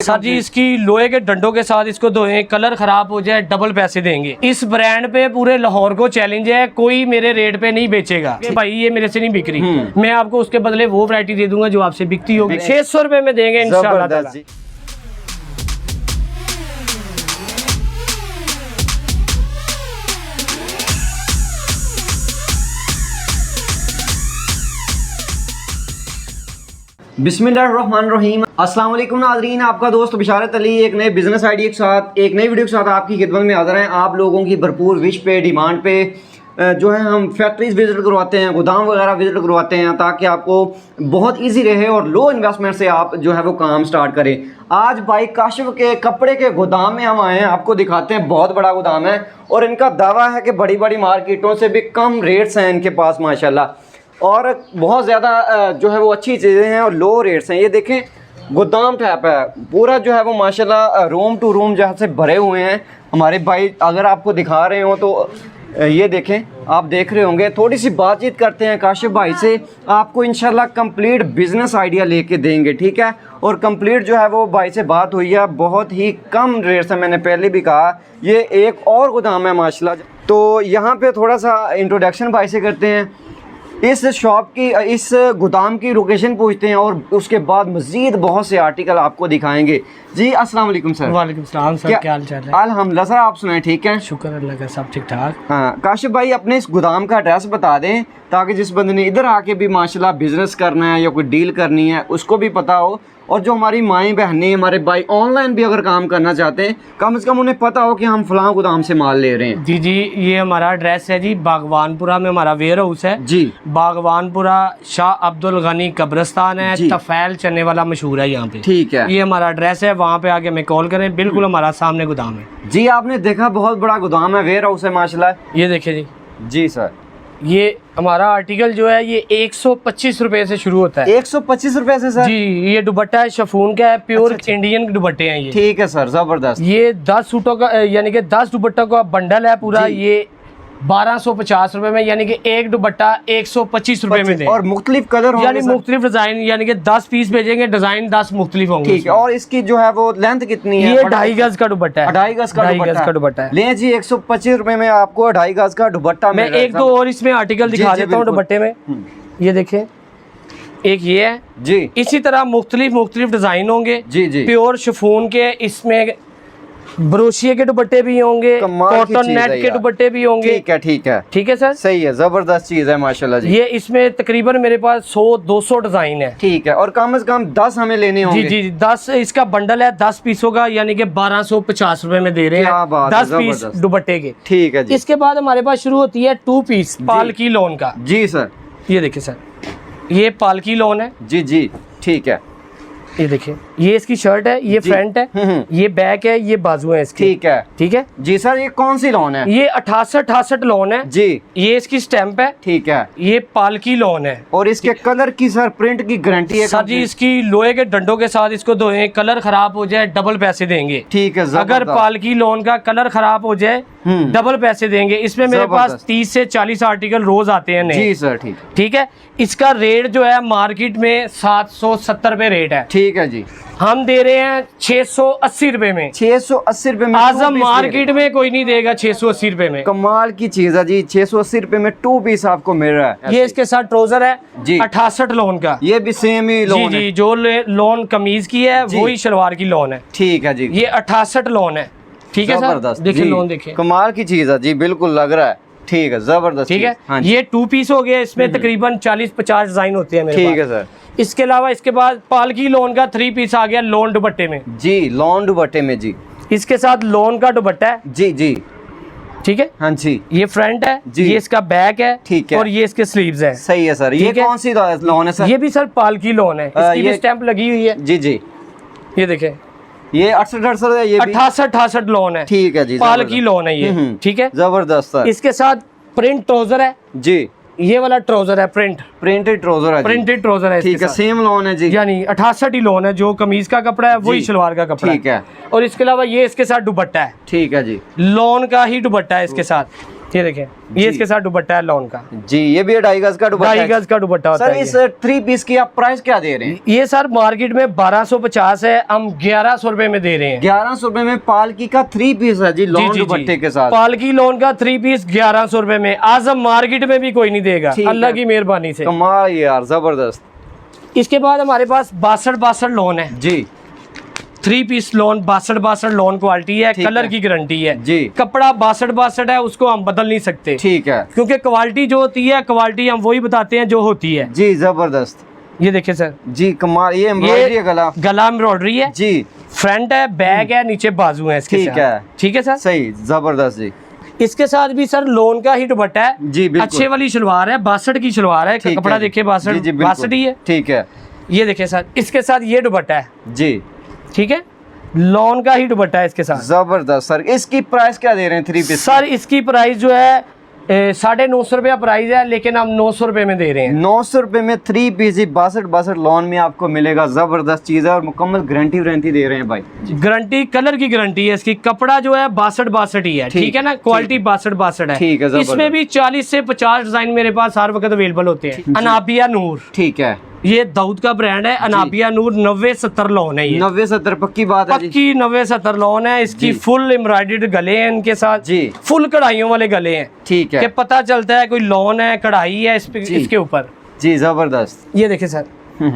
Sir जी इसकी लोहे के डंडों के साथ इसको धोएं, कलर खराब हो जाए डबल पैसे देंगे। इस ब्रांड पे पूरे लाहौर को चैलेंज है, कोई मेरे रेट पे नहीं बेचेगा। भाई ये मेरे से नहीं बिक रही, मैं आपको उसके बदले वो वैरायटी दे दूंगा जो आपसे बिकती होगी। 600 रुपए में देंगे इंशाल्लाह। बिस्मिल्लाहिर्रहमानिर्रहीम। अस्सलाम वालेकुम नाज़रीन, आपका दोस्त बिशारत अली एक नए बिजनेस आइडिया के साथ एक नई वीडियो के साथ आपकी खिदमत में हाज़िर हैं। आप लोगों की भरपूर विश पे डिमांड पे जो है हम फैक्ट्रीज विज़िट करवाते हैं, गोदाम वगैरह विज़िट करवाते हैं ताकि आपको बहुत इजी रहे और लो इन्वेस्टमेंट से आप जो है वो काम स्टार्ट करें। आज भाई काशिफ के कपड़े के गोदाम में हम आए हैं, आपको दिखाते हैं। बहुत बड़ा गोदाम है और इनका दावा है कि बड़ी बड़ी मार्केटों से भी कम रेट्स हैं इनके पास माशाल्लाह, और बहुत ज़्यादा जो है वो अच्छी चीज़ें हैं और लो रेट्स हैं। ये देखें गोदाम टाइप है पूरा, जो है वो माशाल्लाह रूम टू रूम जहाँ से भरे हुए हैं हमारे भाई। अगर आपको दिखा रहे हो तो ये देखें, आप देख रहे होंगे। थोड़ी सी बातचीत करते हैं काशिफ भाई से, आपको इंशाल्लाह कंप्लीट बिजनेस आइडिया लेके देंगे, ठीक है। और कंप्लीट जो है वो भाई से बात हुई है, बहुत ही कम रेट से, मैंने पहले भी कहा। ये एक और गोदाम है माशाल्लाह। तो यहाँ पे थोड़ा सा इंट्रोडक्शन भाई से करते हैं, इस शॉप की, इस गोदाम की लोकेशन पूछते हैं और उसके बाद मज़ीद बहुत से आर्टिकल आपको दिखाएंगे। जी अस्सलाम वालेकुम सर। वालेकुम सलाम सर, क्या हाल चाल है? अल्हम्दुलिल्लाह सर, आप सुनाएं ठीक है? शुक्र अल्लाह का, सब ठीक ठाक। हाँ काशिफ भाई, अपने इस गोदाम का एड्रेस बता दें ताकि जिस बंदे ने इधर आके भी माशाल्लाह बिजनेस करना है या कोई डील करनी है उसको भी पता हो, और जो हमारी माएँ बहनें हमारे भाई ऑनलाइन भी अगर काम करना चाहते हैं कम से कम उन्हें पता हो कि हम फलां गोदाम से माल ले रहे हैं। जी जी, ये हमारा एड्रेस है जी, बागवानपुरा में हमारा वेयर हाउस है जी। बागवानपुरा शाह अब्दुल गनी कब्रिस्तान है, तफैल चने वाला मशहूर है यहाँ पे, ठीक है। ये हमारा एड्रेस है, वहाँ पे आके हमें कॉल करें, बिल्कुल हमारा सामने गोदाम है जी। आपने देखा बहुत बड़ा गोदाम है, वेयर हाउस है माशाल्लाह। ये देखे जी। जी सर, ये हमारा आर्टिकल जो है ये 125 रुपए से शुरू होता है। 125 रुपए से सर? जी। ये दुपट्टा है शिफॉन का है, प्योर इंडियन दुपट्टे हैं ये। ठीक है सर, जबरदस्त। ये 10 सूटों का यानी कि 10 दुपट्टों का बंडल है पूरा। ये 1250 रुपए में, यानी कि एक दुपट्टा 125 रुपए में दें। और मुख्तलिफ कलर होंगे, यानी मुख्तलिफ डिजाइन, यानी कि 10 पीस भेजेंगे, डिजाइन 10 मुख्तलिफ होंगे। ठीक है। और इसकी जो है वो लेंथ कितनी है? ये 2.5 गज का दुपट्टा है। 2.5 गज का दुपट्टा है। ले जी, 125 रुपए में आपको 2.5 गज का दुपट्टा। मैं एक दो और इसमें आर्टिकल दिखा देता हूँ दुपट्टे में। ये देखें, एक ये है जी। इसी तरह मुख्तलिफ डिजाइन होंगे जी जी। प्योर शिफॉन के, इसमें ब्रोशिये के दुपट्टे भी होंगे, कॉटन नेट के दुपट्टे भी होंगे। ठीक है, ठीक है, ठीक है सर, सही है, जबरदस्त चीज है माशाल्लाह जी। ये इसमें तकरीबन मेरे पास 100-200 डिजाइन है। ठीक है। और कम से कम 10 हमें लेने होंगे। जी जी, 10 इसका बंडल है 10 पीसों का, यानी कि 1250 रुपए में दे रहे हैं 10 पीस दुपट्टे के। ठीक है जी। इसके बाद हमारे पास शुरू होती है 2 पीस पालकी लॉन का। जी सर, ये देखिए सर, ये पालकी लॉन है। जी जी, ठीक है। ये देखिए, ये इसकी शर्ट है, ये फ्रंट है, ये बैक है, ये बाजू है इसकी। ठीक है, ठीक है जी सर। ये कौन सी लॉन है? ये 68 लॉन है जी। ये इसकी स्टैंप है। ठीक है। ये पालकी लॉन है। और इसके कलर की सर, प्रिंट की गारंटी है सर जी? इसकी लोहे के डंडों के साथ इसको धोएं, कलर खराब हो जाए डबल पैसे देंगे। ठीक है। अगर पालकी लॉन का कलर खराब हो जाए डबल पैसे देंगे। इसमें मेरे पास 30 से 40 आर्टिकल रोज आते हैं नए। जी सर, ठीक है। इसका रेट जो है मार्केट में 770 रुपए रेट है। ठीक है जी। हम दे रहे हैं 680 रुपए में। 680 रुपए में आजम मार्केट में कोई नहीं देगा 680 रुपए में। कमाल की चीज है जी, 680 रुपए में 2 पीस आपको मिल रहा है। ये इसके साथ ट्राउजर है जी, 68 लॉन का। ये भी सेम ही लॉन है जी। जो लॉन कमीज की है वही शलवार की लॉन है। ठीक है जी। ये 68 लॉन है। ठीक है सर, देखिए लॉन देखिए, कमाल की चीज है जी, बिल्कुल लग रहा है। ठीक है, जबरदस्त। ठीक है। हाँ, ये 2 पीस हो गया, इसमें तकरीबन 40-50 डिजाइन होते हैं मेरे पास। ठीक है सर। इसके अलावा इसके बाद पालकी लॉन का 3 पीस आ गया लॉन दुपट्टे में जी। लॉन दुपट्टे में जी, इसके साथ लॉन का दुपट्टा है जी जी। ठीक है। हाँ जी। ये फ्रंट है जी, ये इसका बैक है। ठीक है। और ये इसके स्लीव्स है। सही है सर। ये कौन सी लॉन है सर? ये भी सर पालकी लॉन है, इसकी भी स्टैंप लगी हुई है जी जी। ये देखें, ये 68 है, ये 68 लॉन है। ठीक है जी, पालकी लॉन है ये। ठीक है, जबरदस्त सर। इसके साथ प्रिंट ट्राउजर है जी। ये वाला ट्राउजर है, प्रिंटेड ट्राउजर है, प्रिंटेड ट्राउजर है। ठीक है, सेम लॉन है जी, यानी 68 ही लॉन है। जो कमीज का कपड़ा है वही शलवार का कपड़ा। ठीक है। और इसके अलावा ये इसके साथ दुपट्टा है। ठीक है जी, लॉन का ही दुपट्टा है इसके साथ। ये देखें, ये इसके साथ दुपट्टा है लॉन का जी। ये भी 2.5 गज का दुपट्टा, 2.5 गज का दुपट्टा होता है। सर इस 3 पीस की आप प्राइस क्या दे रहे हैं? ये सर मार्केट में 1250 है, हम 1100 रुपए में दे रहे हैं। 1100 रुपए में पालकी का 3 पीस है जी, लॉन दुपट्टे के साथ। पालकी लॉन का 3 पीस 1100 रुपए में। आज हम मार्केट में भी कोई नहीं देगा, अल्लाह की मेहरबानी से। कमाल यार, जबरदस्त। इसके बाद हमारे पास 62 लॉन है जी, 3 पीस लोन, 62 लोन क्वालिटी है, कलर की गारंटी है जी। कपड़ा 62 है, उसको हम बदल नहीं सकते, ठीक है, क्योंकि क्वालिटी जो होती है, क्वालिटी हम वही बताते हैं जो होती है जी। जबरदस्त। ये देखिए सर जी, कमाल। ये एम्ब्रॉयडरी है, गला एम्ब्रॉयडरी है जी, फ्रंट है, बैक है, नीचे बाजू है इसके ठीक साथ। है, ठीक है सर, सही, जबरदस्त जी। इसके साथ भी सर लोन का ही दुपट्टा है जी, बिल्कुल। अच्छे वाली शलवार है, 62 की शलवार है, कपड़ा देखिए 62 ही है, ठीक है। ये देखिए सर, इसके साथ ये दुपट्टा है जी, ठीक है, लॉन का ही दुपट्टा है इसके साथ। जबरदस्त। सर इसकी प्राइस क्या दे रहे हैं 3 पीस? सर इसकी प्राइस जो है 950 रुपया प्राइस है, लेकिन हम 900 रुपए में दे रहे हैं। 900 रुपए में 3 पीस 62 लॉन में आपको मिलेगा। जबरदस्त चीज है और मुकम्मल गारंटी वारंटी दे रहे हैं भाई। गारंटी, कलर की गारंटी है इसकी, कपड़ा जो है 62 ही है, ठीक है ना, क्वालिटी 62 है, ठीक है। इसमें भी 40 से 50 डिजाइन मेरे पास हर वक्त अवेलेबल होते हैं। अनाबिया नूर, ठीक है, ये दाऊद का ब्रांड है। अनाबिया नूर 90-70 लॉन है, ये 90-70 पक्की बात है, पक्की 90-70 लॉन है इसकी। फुल एम्ब्रॉयडर्ड गले हैं इनके साथ जी, फुल कढ़ाइयों वाले गले हैं, ठीक है, कि पता चलता है कोई लॉन है, कढ़ाई है इसके ऊपर जी। जबरदस्त। ये देखिए सर,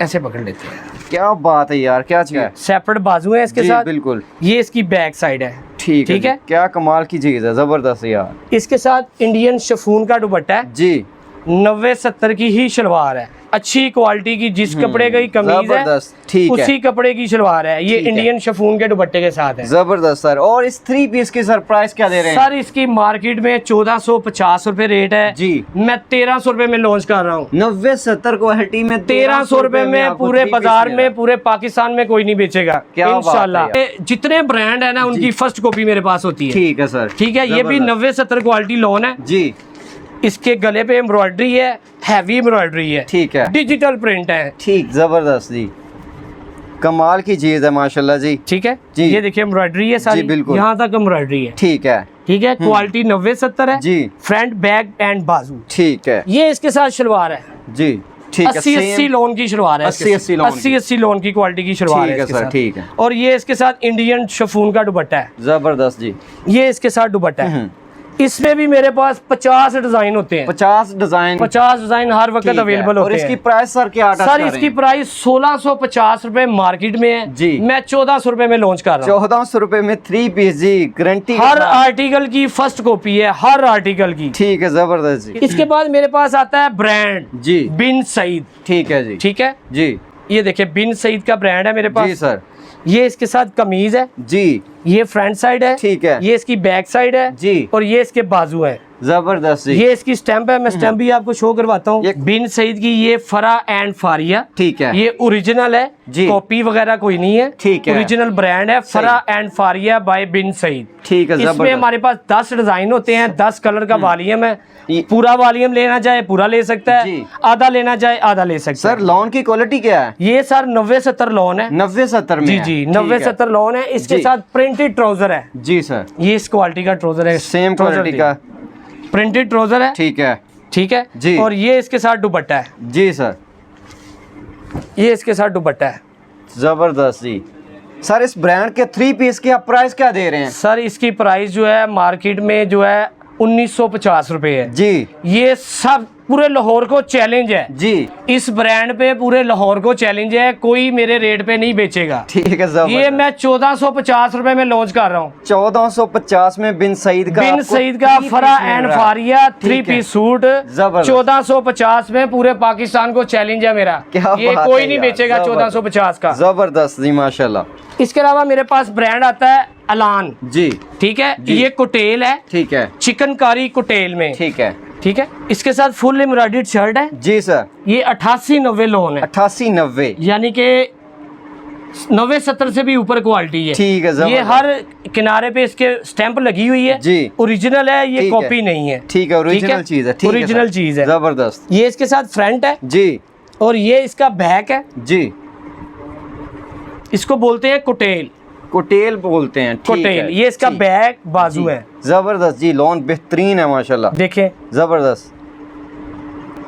ऐसे पकड़ लेते हैं, क्या बात है यार, क्या चीज है। सेपरेट बाजू है इसके साथ, बिल्कुल। ये इसकी बैक साइड है, ठीक है, क्या कमाल की चीज है, जबरदस्त यार। इसके साथ इंडियन शिफॉन का दुपट्टा है जी, 90-70 की ही शलवार है, अच्छी क्वालिटी की, जिस कपड़े की कमीज है ठीक है, उसी कपड़े की शलवार है। ये इंडियन शिफॉन के दुपट्टे के साथ है। जबरदस्त सर। और इस 3 पीस की सर प्राइस क्या दे रहे हैं? सर इसकी मार्केट में 1450 रुपए रेट है जी, मैं 1300 रुपए में लॉन्च कर रहा हूँ। 90-70 क्वालिटी में 1300 रुपए में पूरे बाजार में, पूरे पाकिस्तान में कोई नहीं बेचेगा इंशाल्लाह। जितने ब्रांड है ना, उनकी फर्स्ट कॉपी मेरे पास होती है। ठीक है सर, ठीक है। ये भी 90-70 क्वालिटी लोन है जी। इसके गले पे एम्ब्रॉयडरी है, हैवी एम्ब्रॉयडरी है, ठीक है, डिजिटल प्रिंट है, ठीक। जबरदस्त जी, कमाल की चीज है माशाल्लाह जी। ठीक है जी, ये देखिए एम्ब्रॉयडरी है सारी, बिल्कुल यहाँ तक एम्ब्रॉयडरी है, ठीक है, ठीक है। क्वालिटी 90-70 है जी, फ्रंट बैक एंड बाजू, ठीक है। ये इसके साथ शलवार है जी, ठीक है। 80-80 लोन की शलवार है, 80-80 लोन की क्वालिटी की शलवार है इसके साथ, ठीक है। और ये इसके साथ इंडियन शिफॉन का दुपट्टा है, जबरदस्त जी। ये इसके साथ दुपट्टा है। इसमें भी मेरे पास 50 डिजाइन होते हैं, 50 डिजाइन हर वक्त अवेलेबल होते हैं। और इसकी प्राइस सर क्या? सर इसकी प्राइस 1650 रुपए मार्केट में है जी, मैं 1400 रुपए में लॉन्च कर रहा हूँ। 1400 रुपए में 3 पीस जी, गारंटी हर आर्टिकल की फर्स्ट कॉपी है, हर आर्टिकल की, ठीक है। जबरदस्त जी। इसके बाद मेरे पास आता है ब्रांड जी, बिन सईद, ठीक है जी, ठीक है जी। ये देखिए बिन सईद का ब्रांड है मेरे पास जी सर, ये इसके साथ कमीज है जी, ये फ्रंट साइड है, ठीक है, ये इसकी बैक साइड है जी, और ये इसके बाजू है। जबरदस्त जी। ये इसकी स्टैंप है, मैं स्टैंप भी आपको शो करवाता हूँ। बिन सईद की ये फरा एंड फारिया, ठीक है, ये ओरिजिनल है जी, कॉपी वगैरह कोई नहीं है, ठीक है, ओरिजिनल ब्रांड है, फरा एंड फारिया बाय बिन सईद, ठीक है। इसमें हमारे पास 10 डिजाइन होते हैं, 10 कलर का वॉल्यूम है, पूरा वॉल्यूम लेना चाहे पूरा ले सकता है, आधा लेना चाहे आधा ले सकता है। सर लॉन की क्वालिटी क्या है? ये सर 90-70 लॉन है, 90-70 में? जी जी 90-70 लॉन है। इसके साथ प्रिंटेड ट्राउजर है जी सर, ये इस क्वालिटी का ट्राउजर है, सेम क्वालिटी का प्रिंटेड ट्राउजर है, ठीक है, ठीक है जी। और ये इसके साथ दुपट्टा है जी सर, ये इसके साथ दुपट्टा है। जबरदस्त जी। सर इस ब्रांड के 3 पीस की आप प्राइस क्या दे रहे हैं? सर इसकी प्राइस जो है मार्केट में जो है 1950 रुपए है जी। ये सब पूरे लाहौर को चैलेंज है जी, इस ब्रांड पे पूरे लाहौर को चैलेंज है, कोई मेरे रेट पे नहीं बेचेगा। ठीक है, जबरदस्त। ये मैं 1450 रुपए में लॉन्च कर रहा हूँ। 1450 में बिन सईद का फरा एंड फारिया 3 पीस सूट 1450 में पूरे पाकिस्तान को चैलेंज है मेरा, ये कोई नहीं बेचेगा 1450 का। जबरदस्त जी माशाल्लाह। इसके अलावा मेरे पास ब्रांड आता है अलान जी, ठीक है, ये कुटेल है, ठीक है, चिकनकारी कुटेल में, ठीक है, ठीक है। इसके साथ फुल एम्ब्रॉयडर्ड शर्ट है जी सर, ये 88-90 लोन है, 88-90 यानी कि 90-70 से भी ऊपर क्वालिटी है, ठीक है। ये हर किनारे पे इसके स्टैंप लगी हुई है जी, ओरिजिनल है, ये कॉपी नहीं है, ठीक है, ओरिजिनल चीज है, ओरिजिनल चीज है, जबरदस्त। ये इसके साथ फ्रंट है जी, और ये इसका बैक है जी, इसको बोलते हैं कुटेल, कोटेल बोलते हैं, कोटेल। ये इसका बैक बाजू है, जबरदस्त जी। लॉन बेहतरीन है माशाल्लाह, देखें जबरदस्त,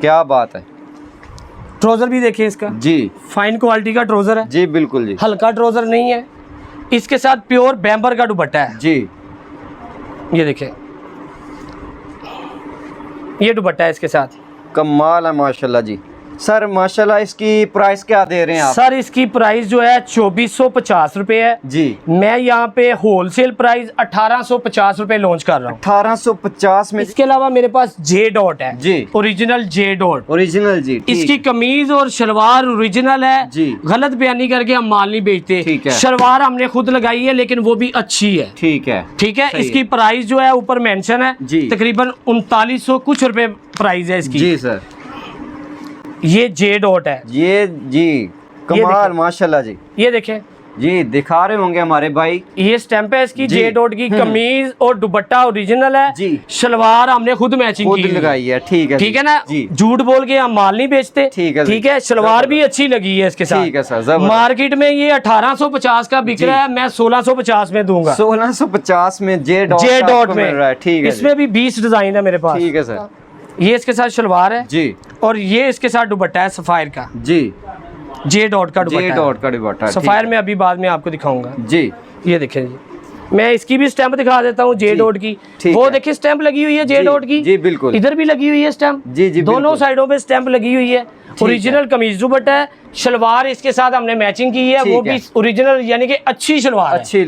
क्या बात है। ट्राउजर भी देखिए इसका जी, फाइन क्वालिटी का ट्राउजर है जी, बिल्कुल जी, हल्का ट्राउजर नहीं है। इसके साथ प्योर बैम्बर का दुपट्टा है जी। ये देखें, ये दुपट्टा है इसके साथ, कमाल है माशाल्लाह जी। सर माशाल्लाह इसकी प्राइस क्या दे रहे हैं आप? सर इसकी प्राइस जो है 2450 रुपए है जी। मैं यहाँ पे होलसेल प्राइस 1850 रुपए लॉन्च कर रहा हूँ, 1850 में। इसके अलावा मेरे पास जे डॉट है जी, ओरिजिनल जे डॉट, ओरिजिनल जी। इसकी कमीज और शलवार ओरिजिनल है जी। गलत बयानी करके हम माल नहीं बेचते। ठीक है। शलवार हमने खुद लगाई है लेकिन वो भी अच्छी है। ठीक है, ठीक है। इसकी प्राइस जो है ऊपर मेंशन है जी। तकरीबन 3900 कुछ रुपए प्राइस है इसकी। जी सर। ये जे डॉट है, ये जी कमाल माशाल्लाह जी। ये देखें जी, दिखा रहे होंगे हमारे भाई, ये स्टैंप है इसकी जे डॉट की। कमीज और दुपट्टा ओरिजिनल है जी, शलवार हमने खुद मैचिंग खुद लगाई है। ठीक है, ठीक है ना जी। झूठ बोल के हम माल नहीं बेचते। ठीक है, ठीक है। शलवार भी अच्छी लगी है इसके साथ। ठीक है सर। मार्केट में ये 1850 का बिक रहा है, मैं 1650 में दूंगा। 1650 में जे डॉट में। ठीक है, इसमें भी 20 डिजाइन है मेरे पास। ठीक है सर। ये इसके साथ शलवार है जी, और ये इसके साथ दुपट्टा है सफायर का, जी, जे डॉट का जे डॉट का दुपट्टा। सफायर में अभी बाद में आपको दिखाऊंगा जी। ये देखें जी, मैं इसकी भी स्टैंप दिखा देता हूँ जे डॉट की। वो देखिए स्टैंप लगी हुई है जे डॉट की। जी बिल्कुल, इधर भी लगी हुई है स्टैंप। जी जी, दोनों साइडों पे स्टैंप लगी हुई है। ओरिजिनल कमीज दुपट्टा है, शलवार इसके साथ हमने मैचिंग की है, वो भी ओरिजिनल यानी कि अच्छी शलवार अच्छी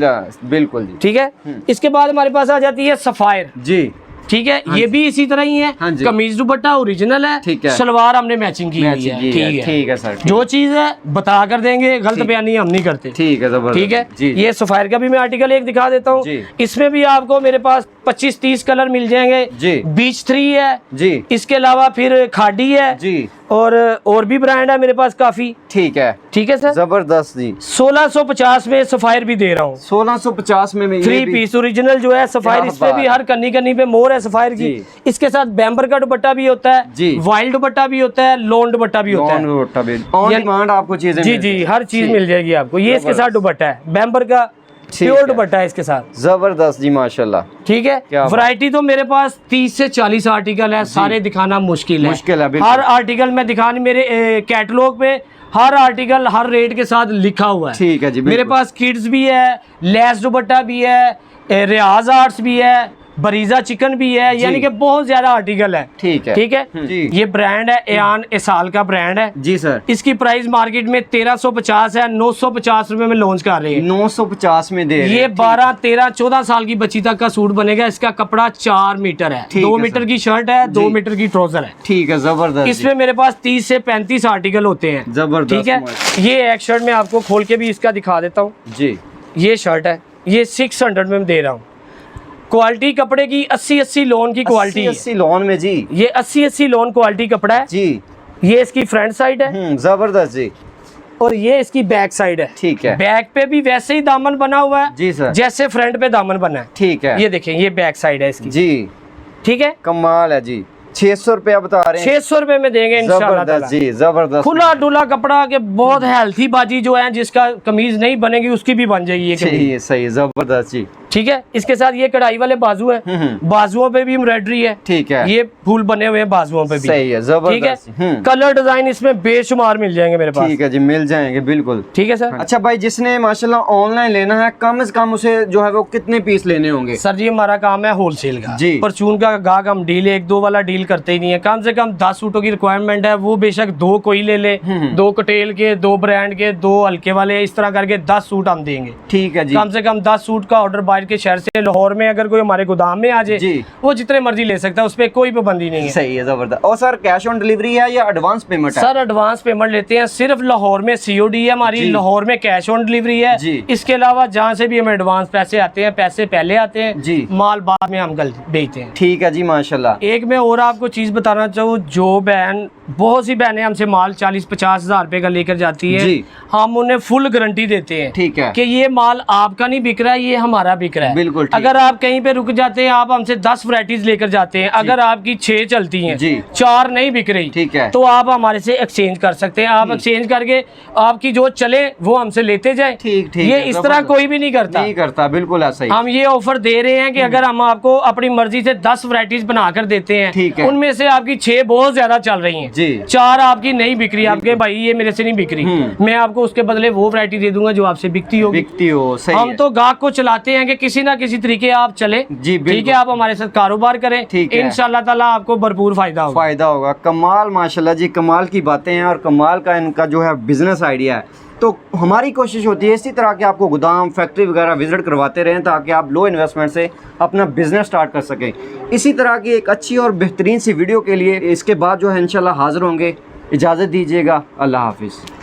बिल्कुल जी। ठीक है। इसके बाद हमारे पास आ जाती है सफायर जी। ठीक है। ये भी इसी तरह ही है, कमीज दुपट्टा ओरिजिनल है, ठीक है, सलवार हमने मैचिंग की हुई है। ठीक है सर। जो चीज है बता कर देंगे, गलत बयानी हम नहीं करते। ठीक है, जबरदस्त। ठीक है। ये सफायर का भी मैं आर्टिकल एक दिखा देता हूँ। इसमें भी आपको मेरे पास 25-30 कलर मिल जाएंगे जी। बीच 3 है जी, इसके अलावा फिर खाडी है जी, और भी ब्रांड है मेरे पास काफी। ठीक है, ठीक है सर, जबरदस्त जी। 1650 में सफायर भी दे रहा हूँ, 1650 में 3 पीस ओरिजिनल जो है सफायर। इस पे भी हर कन्नी पे मोर है सफायर की। इसके साथ बैम्बर का दुपट्टा भी होता है जी, वाइल्ड दुपट्टा भी होता है, लोन दुपट्टा भी होता है। आपको चीजें जी जी हर चीज मिल जाएगी आपको। ये इसके साथ दुपट्टा है बैम्बर का, प्योर दुपट्टा है इसके साथ। जबरदस्त जी माशाल्लाह। ठीक है। वैरायटी तो मेरे पास 30 से 40 आर्टिकल है, सारे दिखाना मुश्किल है। हर आर्टिकल में दिखाने मेरे कैटलॉग पे हर आर्टिकल हर रेट के साथ लिखा हुआ है। ठीक है जी। मेरे पास किड्स भी है, लेस दुपट्टा भी है, रियाज आर्ट्स भी है, बरीजा चिकन भी है, यानी कि बहुत ज्यादा आर्टिकल है। ठीक है, ठीक है। ये ब्रांड है एयान एसाल का ब्रांड है जी सर। इसकी प्राइस मार्केट में 1350 है, 950 रुपए में लॉन्च कर रहे हैं। 950 में दे ये 12, 13, 14 साल की बच्ची तक का सूट बनेगा। इसका कपड़ा 4 मीटर है, 2 मीटर की शर्ट है, 2 मीटर की ट्राउजर है। ठीक है, जबरदस्त। इसमें मेरे पास 30 से 35 आर्टिकल होते हैं। जबरदस्त। ठीक है। ये एक शर्ट में आपको खोल के भी इसका दिखा देता हूँ जी। ये शर्ट है, ये 600 में दे रहा हूँ। क्वालिटी कपड़े की 80-80 लोन की क्वालिटी, 80 लोन में जी। ये 80-80 लोन क्वालिटी कपड़ा है जी। ये इसकी फ्रंट साइड है, जबरदस्त जी। और ये इसकी बैक साइड है। ठीक है। बैक पे भी वैसे ही दामन बना हुआ है जी सर, जैसे फ्रंट पे दामन बना है। ठीक है। ये देखें, ये बैक साइड है इसकी जी। ठीक है, कमाल है जी। 600 रुपया बता रहे हैं, 600 रुपए में देंगे इंशाल्लाह जी। जबरदस्त, खुला डुला कपड़ा के बहुत हेल्थी बाजी जो है, जिसका कमीज नहीं बनेगी उसकी भी बन जाएगी। ये सही, जबरदस्त जी। ठीक है। इसके साथ ये कढ़ाई वाले बाजू है, बाजुओं पे भी एम्ब्रॉयडरी है। ठीक है। ये फूल बने हुए हैं बाजुओं पे भी। सही है, जबरदस्त। ठीक है। कलर डिजाइन इसमें बेशुमार मिल जाएंगे मेरे पास। ठीक है जी, मिल जाएंगे बिल्कुल। ठीक है सर। अच्छा भाई, जिसने माशाल्लाह ऑनलाइन लेना है, कम से कम उसे जो है वो कितने पीस लेने होंगे? सर जी, हमारा काम है होलसेल का जी। परचून का गाहक हम डील 1-2 वाला डील करते ही नहीं है। कम से कम 10 सूटों की रिक्वायरमेंट है, वो बेशक 2 कोई ले ले, 2 कटेल के, 2 ब्रांड के, 2 हल्के वाले, इस तरह करके 10 सूट हम देंगे। ठीक है जी। कम से कम 10 सूट का ऑर्डर बाहर के शहर से, लाहौर में अगर कोई हमारे गोदाम में आ जाए, वो जितने मर्जी ले सकता है, उस पर कोई पाबंदी नहीं है। सही है, जबरदस्त। और सर, कैश ऑन डिलीवरी है या एडवांस पेमेंट है? सर, एडवांस पेमेंट लेते हैं। सिर्फ लाहौर में COD है हमारी, लाहौर में कैश ऑन डिलीवरी है। इसके अलावा जहाँ से भी हमें एडवांस पैसे आते हैं, पैसे पहले आते हैं जी, माल बाद में हम कल बेचते हैं। ठीक है जी, माशाल्लाह। एक मैं और आपको चीज बताना चाहूँ, जो बहन, बहुत सी बहनें हमसे माल 40-50 हजार रुपए का लेकर जाती है, हम उन्हें फुल गारंटी देते हैं। ठीक है, कि ये माल आपका नहीं बिक रहा है, ये हमारा बिक बिक रहा है। बिल्कुल। अगर आप कहीं पे रुक जाते हैं, आप हमसे 10 वैरायटीज लेकर जाते हैं, अगर आपकी 6 चलती हैं, 4 नहीं बिक रही, ठीक है, तो आप हमारे से एक्सचेंज कर सकते हैं। आप एक्सचेंज करके आपकी जो चले वो हमसे लेते जाए। ठीक ठीक, ये इस तरह कोई भी नहीं करता। बिल्कुल ऐसा ही। हम ये ऑफर दे रहे हैं कि अगर हम आपको अपनी मर्जी से 10 वैरायटीज बनाकर देते हैं, उनमें से आपकी 6 बहुत ज्यादा चल रही हैं, 4 आपकी नहीं बिक रही, आपके भाई ये मेरे से नहीं बिक रही, मैं आपको उसके बदले वो वैरायटी दे दूंगा जो आपसे बिकती हो। हम तो गाहक को चलाते हैं कि किसी ना किसी तरीके आप चले, ठीक है, आप हमारे साथ कारोबार करें, इंशाल्लाह ताला आपको भरपूर फायदा होगा। कमाल, माशाल्लाह जी, कमाल की बातें हैं और कमाल का इनका जो है बिजनेस आइडिया है। तो हमारी कोशिश होती है इसी तरह के आपको गोदाम, फैक्ट्री वगैरह विजिट करवाते रहें ताकि आप लो इन्वेस्टमेंट से अपना बिजनेस स्टार्ट कर सकें। इसी तरह की एक अच्छी और बेहतरीन सी वीडियो के लिए इसके बाद जो है इंशाल्लाह हाजिर होंगे। इजाज़त दीजिएगा, अल्लाह हाफिज़।